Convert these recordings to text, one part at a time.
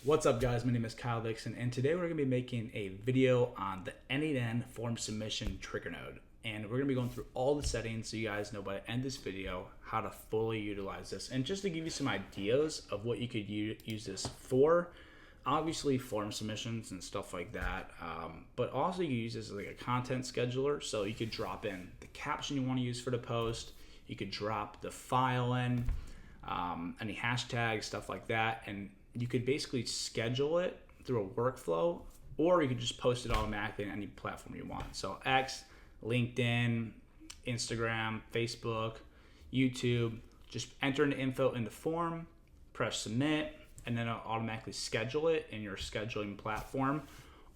What's up, guys? My name is Kyle Dixon, and today we're going to be making a video on the n8n form submission trigger node. And we're going to be going through all the settings so you guys know by the end of this video how to fully utilize this. And just to give you some ideas of what you could use this for, obviously form submissions and stuff like that, but also you use this as like a content scheduler. So you could drop in the caption you want to use for the post, you could drop the file in, any hashtags, stuff like that, and you could basically schedule it through a workflow, or you could just post it automatically on any platform you want. So X, LinkedIn, Instagram, Facebook, YouTube, just enter the info in the form, press submit, and then it'll automatically schedule it in your scheduling platform,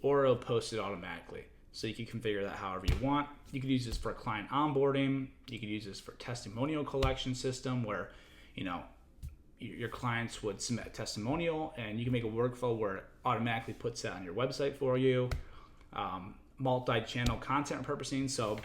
or it'll post it automatically. So you can configure that however you want. You could use this for client onboarding. You could use this for testimonial collection system where, your clients would submit a testimonial and you can make a workflow where it automatically puts that on your website for you. Multi-channel content repurposing, so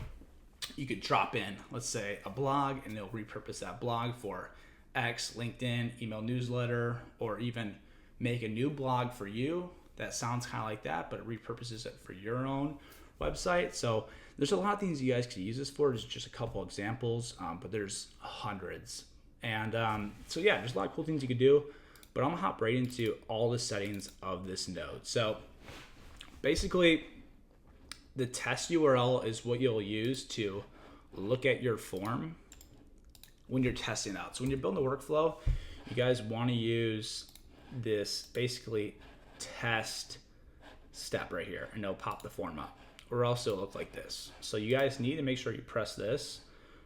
you could drop in, let's say, a blog, and they'll repurpose that blog for X, LinkedIn, email newsletter, or even make a new blog for you that sounds kind of like that, but it repurposes it for your own website. So there's a lot of things you guys could use this for. There's just a couple examples, but there's hundreds. And so yeah, there's a lot of cool things you could do, but I'm gonna hop right into all the settings of this node. So basically, the test URL is what you'll use to look at your form when you're testing out. So when you're building a workflow, you guys want to use this basically test step right here, and it'll pop the form up, or else it'll look like this. So you guys need to make sure you press this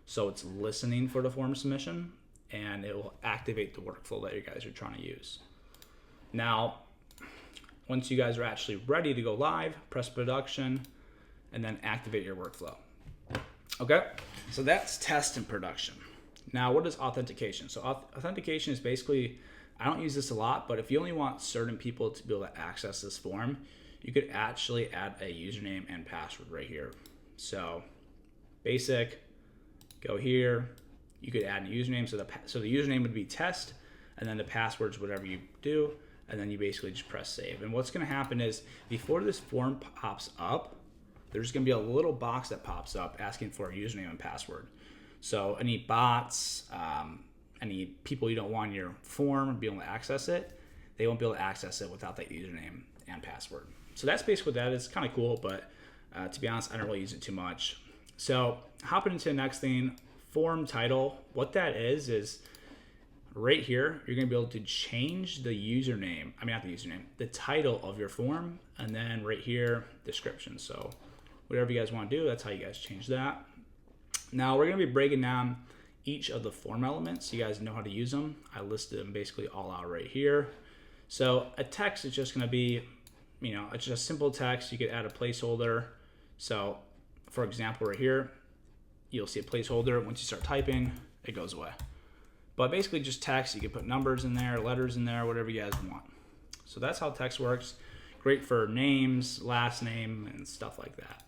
so it's listening for the form submission, and it will activate the workflow that you guys are trying to use. Now, once you guys are actually ready to go live, press production, and then activate your workflow. Okay, so that's test and production. Now, what is authentication? So authentication is basically, I don't use this a lot, but if you only want certain people to be able to access this form, you could actually add a username and password right here. So basic, go here, you could add a username. So the username would be test, and then the password's whatever you do, and then you basically just press save. And what's gonna happen is before this form pops up, there's gonna be a little box that pops up asking for a username and password. So any bots, any people you don't want in your form be able to access it, they won't be able to access it without that username and password. So that's basically what that is. Kind of cool, but to be honest, I don't really use it too much. So hopping into the next thing, form title. What that is right here, you're gonna be able to change the username, the title of your form, and then right here, description. So whatever you guys want to do, that's how you guys change that. Now we're gonna be breaking down each of the form elements so you guys know how to use them. I listed them basically all out right here. So a text is just gonna be, it's just simple text. You could add a placeholder. So for example, right here, you'll see a placeholder. Once you start typing, it goes away. But basically just text. You can put numbers in there, letters in there, whatever you guys want. So that's how text works. Great for names, last name, and stuff like that.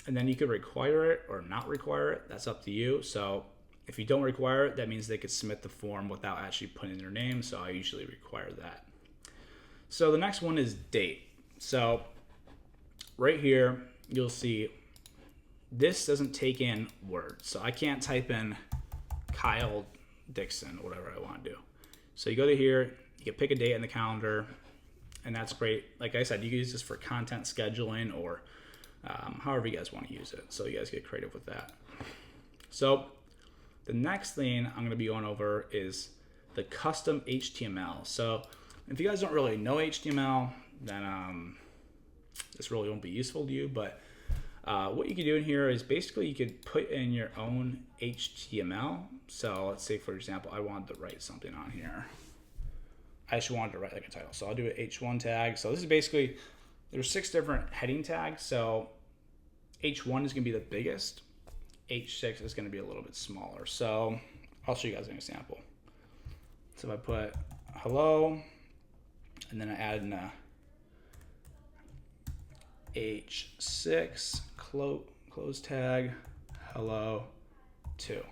And then you could require it or not require it. That's up to you. So if you don't require it, that means they could submit the form without actually putting their name. So I usually require that. So the next one is date. So right here, you'll see this doesn't take in words. So I can't type in Kyle Dixon, whatever I want to do. So you go to here, you can pick a date in the calendar, and that's great. Like I said, you can use this for content scheduling or however you guys want to use it. So you guys get creative with that. So the next thing I'm going to be going over is the custom HTML. So if you guys don't really know HTML, then this really won't be useful to you. But what you can do in here is basically you could put in your own HTML. So let's say, for example, I wanted to write something on here. I just wanted to write like a title. So I'll do an H1 tag. So this is basically, there's 6 different heading tags. So H1 is gonna be the biggest. H6 is gonna be a little bit smaller. So I'll show you guys an example. So if I put hello, and then I add in a H6 close tag, hello 2.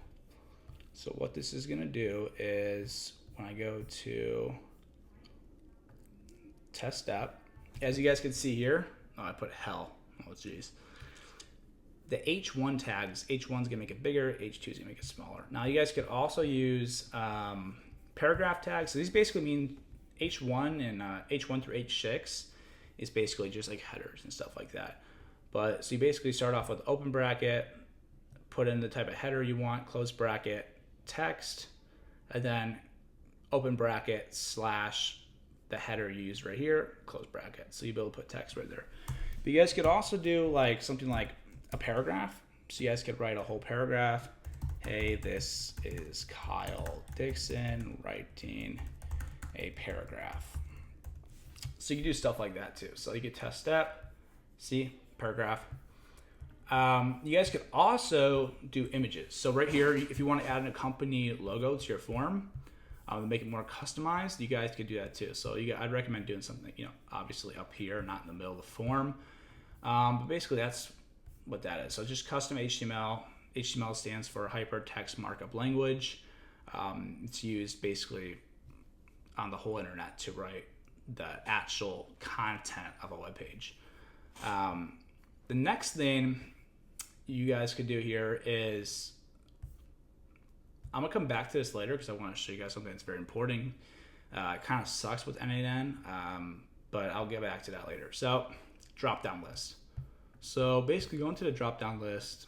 So what this is gonna do is when I go to test step. As you guys can see here, oh, I put hell. Oh, geez. The H1 tags, H1's gonna make it bigger, H2's gonna make it smaller. Now you guys could also use paragraph tags. So these basically mean H1 and H1 through H6 is basically just like headers and stuff like that. But so you basically start off with open bracket, put in the type of header you want, close bracket, text, and then open bracket slash the header you use right here, close bracket. So you'll be able to put text right there. But you guys could also do like something like a paragraph. So you guys could write a whole paragraph. Hey, this is Kyle Dixon writing a paragraph. So you can do stuff like that too. So you could test that, see, paragraph. You guys could also do images. So right here, if you want to add a company logo to your form, to make it more customized, you guys could do that too. So I'd recommend doing something, obviously up here, not in the middle of the form. But basically that's what that is. So just custom HTML. HTML stands for Hypertext Markup Language. It's used basically on the whole internet to write the actual content of a web page. The next thing you guys could do here is, I'm gonna come back to this later because I want to show you guys something that's very important. It kind of sucks with n8n, but I'll get back to that later. So drop down list. So basically going to the drop down list,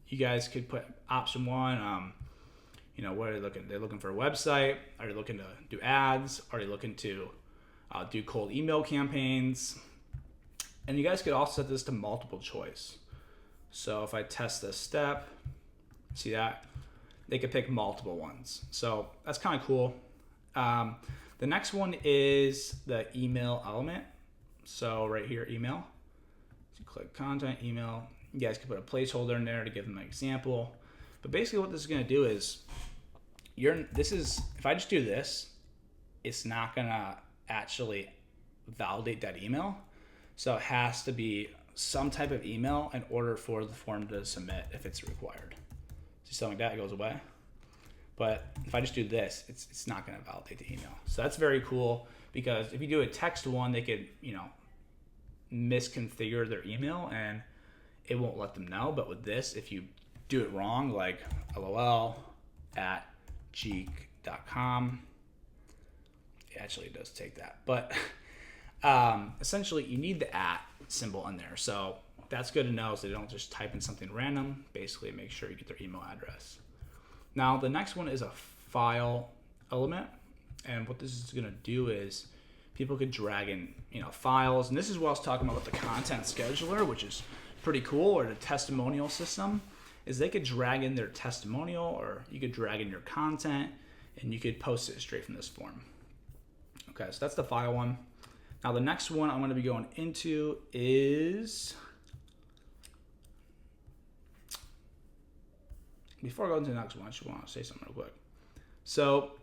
you guys could put option one, what are they looking? They're looking for a website. Are they looking to do ads? Are they looking to do cold email campaigns? And you guys could also set this to multiple choice. So if I test this step, see that? They could pick multiple ones. So that's kind of cool. The next one is the email element. So right here, email. So click content, email. You guys can put a placeholder in there to give them an example. But basically what this is gonna do is, if I just do this, it's not gonna actually validate that email. So it has to be some type of email in order for the form to submit if it's required. See something like that, it goes away. But if I just do this, it's not gonna validate the email. So that's very cool, because if you do a text one, they could, misconfigure their email and it won't let them know. But with this, if you do it wrong, like lol@geek.com, it actually does take that. But essentially you need the @ symbol in there. So that's good to know, so they don't just type in something random. Basically make sure you get their email address. Now the next one is a file element. And what this is gonna do is people could drag in, files. And this is what I was talking about with the content scheduler, which is pretty cool, or the testimonial system, is they could drag in their testimonial, or you could drag in your content and you could post it straight from this form. Okay, so that's the file one. Now the next one I'm gonna be going into is, before I go into the next one, I just wanna say something real quick. So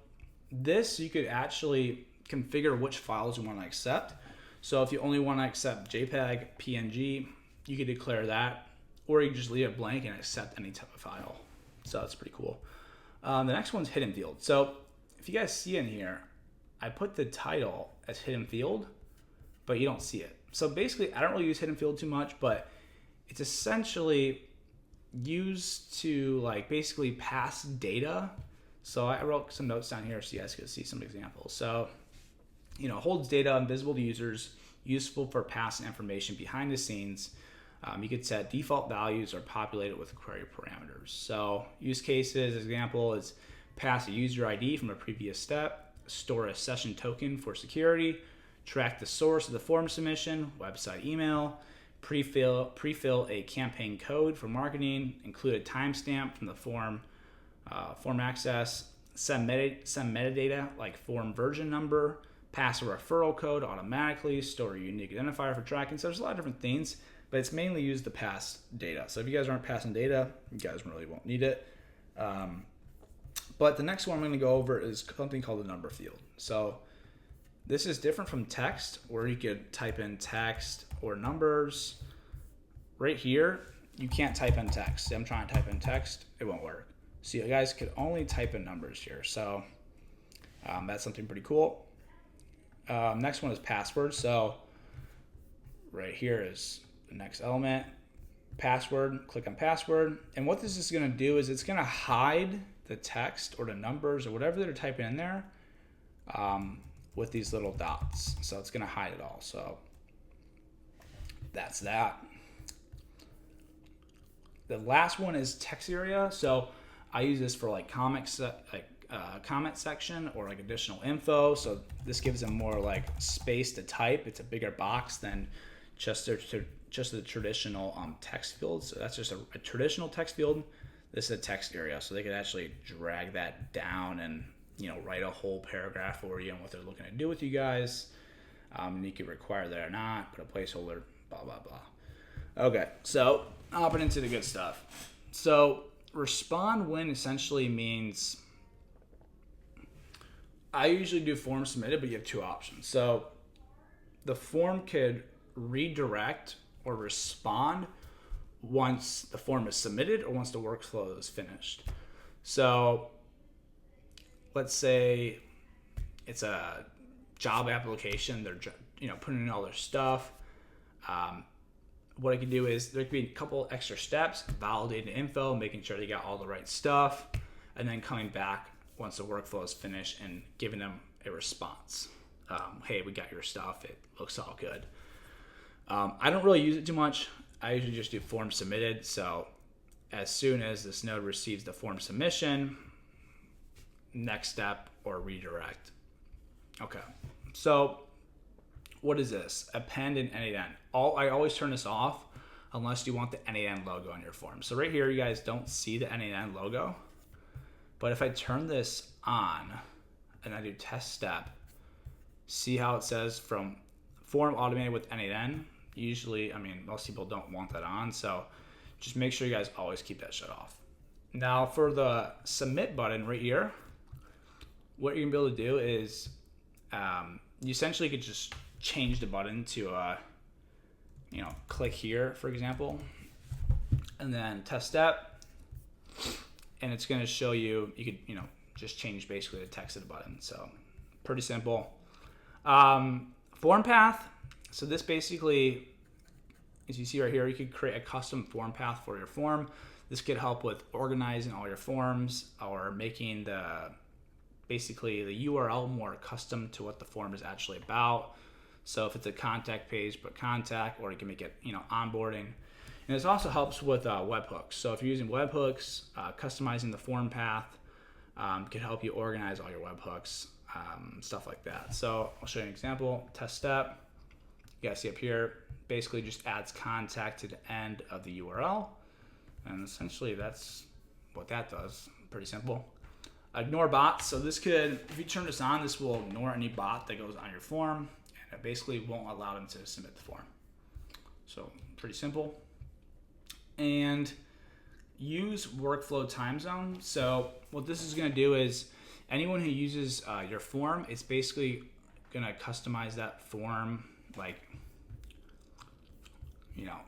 this, you could actually configure which files you wanna accept. So if you only wanna accept JPEG, PNG, you could declare that, or you can just leave it blank and accept any type of file. So that's pretty cool. The next one's hidden field. So if you guys see in here, I put the title as hidden field, but you don't see it. So basically, I don't really use hidden field too much, but it's essentially used to basically pass data. So I wrote some notes down here so you guys could see some examples. So, holds data invisible to users, useful for passing information behind the scenes. You could set default values or populate it with query parameters. So use cases, example is pass a user ID from a previous step, store a session token for security, track the source of the form submission, website email, pre-fill a campaign code for marketing, include a timestamp from the form access, send metadata like form version number, pass a referral code automatically, store a unique identifier for tracking. So there's a lot of different things, but it's mainly used to pass data. So if you guys aren't passing data, you guys really won't need it. But the next one I'm going to go over is something called the number field. So this is different from text, where you could type in text or numbers. Right here, you can't type in text. I'm trying to type in text, it won't work. So you guys could only type in numbers here. So that's something pretty cool. Next one is password. So right here is the next element, password. Click on password. And what this is going to do is it's going to hide the text or the numbers or whatever they're typing in there with these little dots. So it's going to hide it all. So that's that. The last one is text area. So I use this for like comment section or like additional info. So this gives them more like space to type. It's a bigger box than just the traditional text field. So that's just a traditional text field. This is a text area. So they could actually drag that down and, you know, write a whole paragraph for you on what they're looking to do with you guys. And you can require that or not, put a placeholder, blah, blah, blah. Okay, so hopping into the good stuff. So respond when essentially means, I usually do form submitted, but you have two options. So the form could redirect or respond once the form is submitted or once the workflow is finished. So let's say it's a job application. They're, you know, putting in all their stuff. What I can do is there could be a couple extra steps, validating info, making sure they got all the right stuff, and then coming back once the workflow is finished and giving them a response. Hey, we got your stuff. It looks all good. I don't really use it too much. I usually just do form submitted. So as soon as this node receives the form submission, next step or redirect. Okay. So what is this? Append an n8n. I always turn this off unless you want the n8n logo on your form. So right here, you guys don't see the n8n logo. But if I turn this on and I do test step, see how it says from form automated with n8n? Usually, I mean, most people don't want that on. So just make sure you guys always keep that shut off. Now for the submit button right here, what you're gonna be able to do is you essentially could just change the button to, you know, click here, for example, and then test step, and it's going to show you, you could, you know, just change basically the text of the button. So pretty simple. Form path. So this basically, as you see right here, you could create a custom form path for your form. This could help with organizing all your forms or making basically the URL more custom to what the form is actually about. So if it's a contact page, put contact, or you can make it, you know, onboarding. And this also helps with webhooks. So if you're using webhooks, customizing the form path can help you organize all your webhooks, stuff like that. So I'll show you an example. Test step. You guys see up here, basically just adds contact to the end of the URL. And essentially that's what that does. Pretty simple. Ignore bots. So this could, if you turn this on, this will ignore any bot that goes on your form. And it basically won't allow them to submit the form. So pretty simple. And use workflow time zone. So what this is going to do is anyone who uses your form, it's basically going to customize that form, like, you know,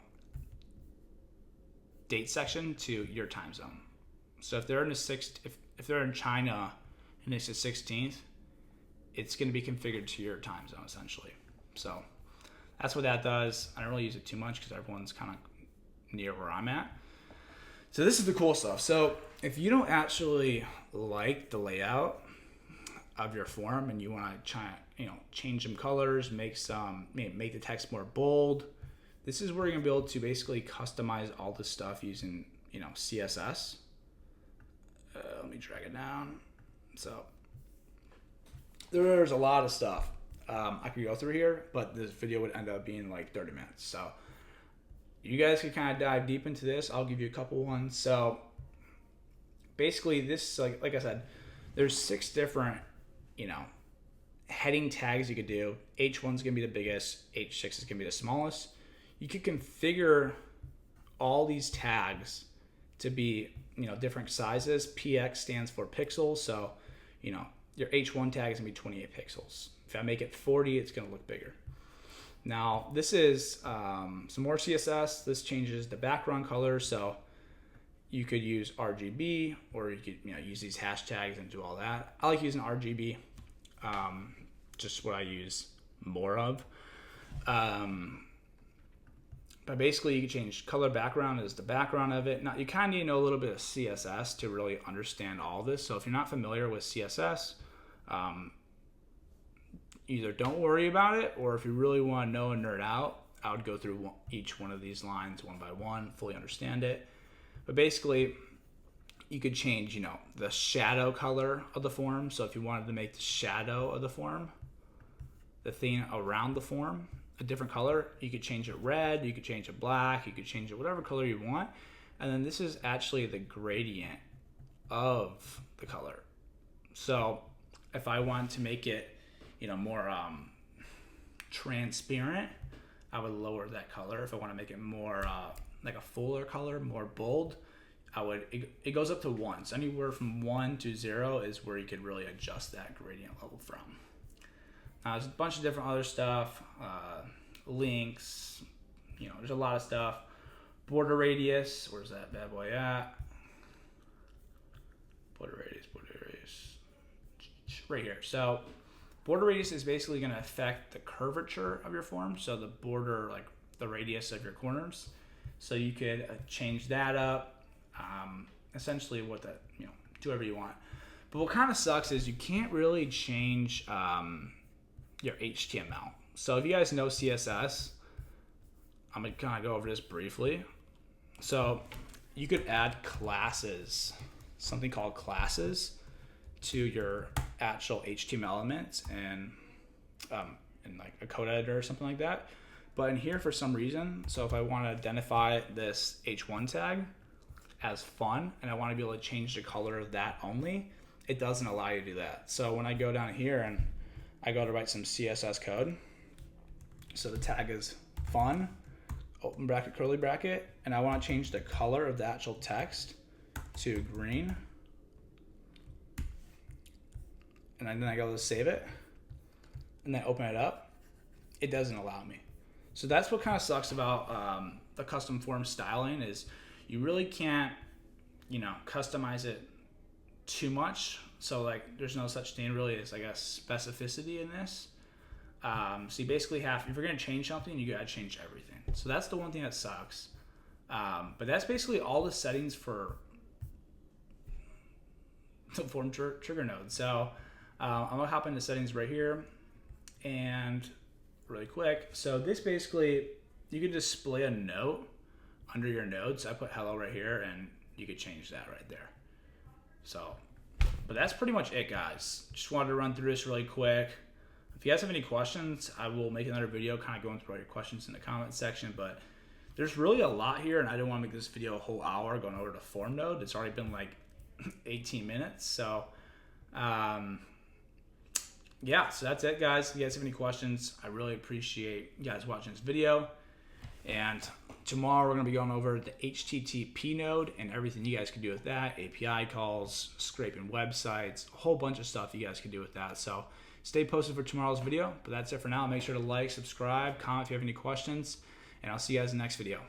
date section to your time zone. So if they're in if they're in China and it's the 16th, it's going to be configured to your time zone essentially. So that's what that does. I don't really use it too much because everyone's kind of near where I'm at. So this is the cool stuff. So if you don't actually like the layout of your form and you want to change some colors, make the text more bold, this is where you're gonna be able to basically customize all this stuff using CSS. Let me drag it down. So there's a lot of stuff I could go through here, but this video would end up being like 30 minutes. So you guys can kind of dive deep into this. I'll give you a couple ones. So basically this, like I said, there's 6 different, heading tags you could do. H1's gonna be the biggest, H6 is gonna be the smallest. You could configure all these tags to be, different sizes. PX stands for pixels. So, your H1 tag is gonna be 28 pixels. If I make it 40, it's gonna look bigger. Now, this is some more CSS. This changes the background color. So you could use RGB, or you could use these hashtags and do all that. I like using RGB. just what I use more of. But basically, you can change color background as the background of it. Now, you kind of need to know a little bit of CSS to really understand all this. So if you're not familiar with CSS, either don't worry about it, or if you really want to know and nerd out, I would go through each one of these lines one by one, fully understand it. But basically, you could change, the shadow color of the form. So if you wanted to make the shadow of the form, the thing around the form, a different color, you could change it red, you could change it black, you could change it whatever color you want. And then this is actually the gradient of the color. So if I want to make it, more transparent, I would lower that color. If I want to make it more like a fuller color, more bold, it goes up to 1. So anywhere from 1 to 0 is where you could really adjust that gradient level from. There's a bunch of different other stuff, links, there's a lot of stuff. Border radius, where's that bad boy at? Border radius, right here. So border radius is basically going to affect the curvature of your form. So the border, like the radius of your corners. So you could change that up. Essentially what that, do whatever you want. But what kind of sucks is you can't really change your HTML. So if you guys know CSS, I'm gonna kind of go over this briefly. So you could add classes, something called classes, to your actual HTML elements and in like a code editor or something like that. But in here, for some reason, so if I want to identify this H1 tag as fun and I want to be able to change the color of that only, it doesn't allow you to do that. So when I go down here and I go to write some CSS code, so the tag is fun, open bracket, curly bracket, and I want to change the color of the actual text to green. And then I go to save it and then open it up. It doesn't allow me. So that's what kind of sucks about the custom form styling, is you really can't, customize it too much. So like there's no such thing really as, I guess, specificity in this. So you basically have, if you're going to change something, you got to change everything. So that's the one thing that sucks. But that's basically all the settings for the form trigger node. So I'm going to hop into settings right here and really quick. So this basically, you can display a note under your node. So I put hello right here and you could change that right there. So, but that's pretty much it, guys. Just wanted to run through this really quick. If you guys have any questions, I will make another video kind of going through all your questions in the comment section, but there's really a lot here and I didn't want to make this video a whole hour going over to form node. It's already been like 18 minutes. So, yeah, so that's it, guys. If you guys have any questions, I really appreciate you guys watching this video. And tomorrow we're going to be going over the HTTP node and everything you guys can do with that, API calls, scraping websites, a whole bunch of stuff you guys can do with that. So stay posted for tomorrow's video, but that's it for now. Make sure to like, subscribe, comment if you have any questions, and I'll see you guys in the next video.